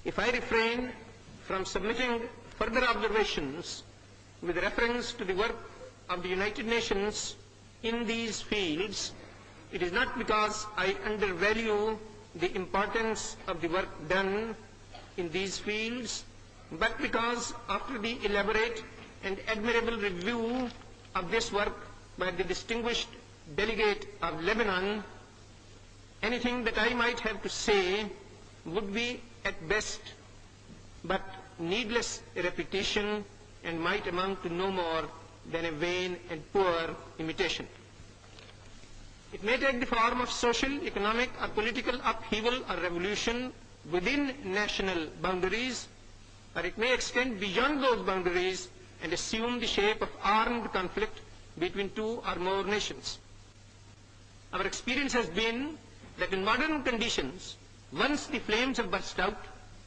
If I refrain from submitting further observations with reference to the work of the United Nations in these fields, it is not because I undervalue the importance of the work done in these fields, but because after the elaborate and admirable review of this work by the distinguished delegate of Lebanon, anything that I might have to say would be at best but needless repetition and might amount to no more than a vain and poor imitation. It may take the form of social, economic, or political upheaval or revolution within national boundaries, or it may extend beyond those boundaries and assume the shape of armed conflict between two or more nations. Our experience has been that in modern conditions, once the flames have burst out,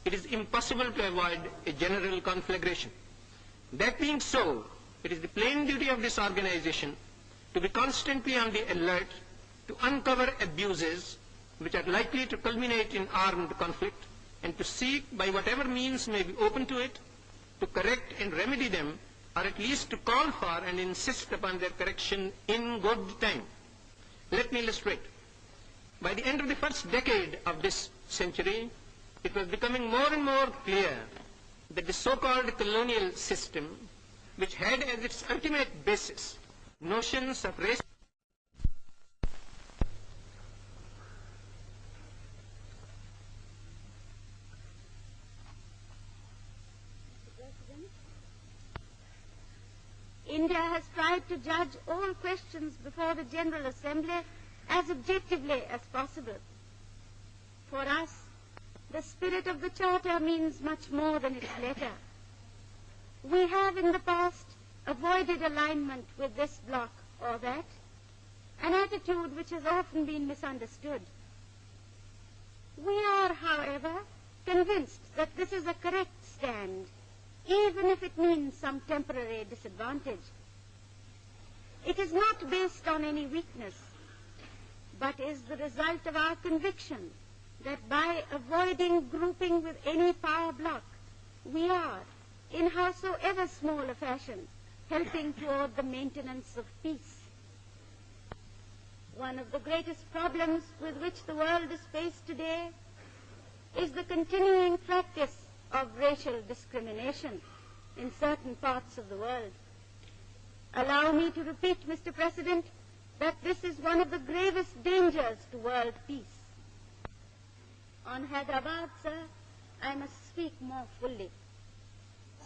it is impossible to avoid a general conflagration. That being so, it is the plain duty of this organization to be constantly on the alert to uncover abuses which are likely to culminate in armed conflict, and to seek, by whatever means may be open to it, to correct and remedy them, or at least to call for and insist upon their correction in good time. Let me illustrate. By the end of the first decade of this century, it was becoming more and more clear that the so-called colonial system, which had as its ultimate basis notions of race, India has tried to judge all questions before the General Assembly as objectively as possible. For us, the spirit of the Charter means much more than its letter. We have in the past avoided alignment with this bloc or that, an attitude which has often been misunderstood. We are, however, convinced that this is a correct stand, even if it means some temporary disadvantage. It is not based on any weakness, but is the result of our conviction that by avoiding grouping with any power bloc, we are, in howsoever small a fashion, helping toward the maintenance of peace. One of the greatest problems with which the world is faced today is the continuing practice of racial discrimination in certain parts of the world. Allow me to repeat, Mr. President, that this is one of the gravest dangers to world peace. On Hyderabad, sir, I must speak more fully.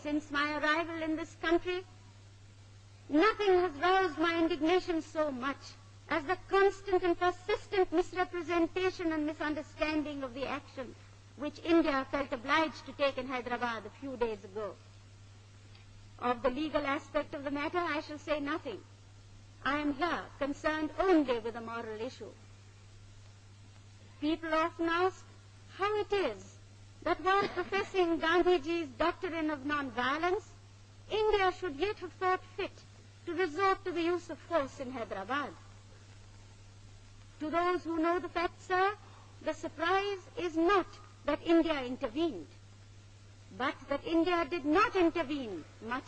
Since my arrival in this country, nothing has roused my indignation so much as the constant and persistent misrepresentation and misunderstanding of the action which India felt obliged to take in Hyderabad a few days ago. Of the legal aspect of the matter, I shall say nothing. I am here concerned only with the moral issue. People often ask how it is that while professing Gandhiji's doctrine of non-violence, India should yet have thought fit to resort to the use of force in Hyderabad. To those who know the facts, sir, the surprise is not that India intervened, but that India did not intervene much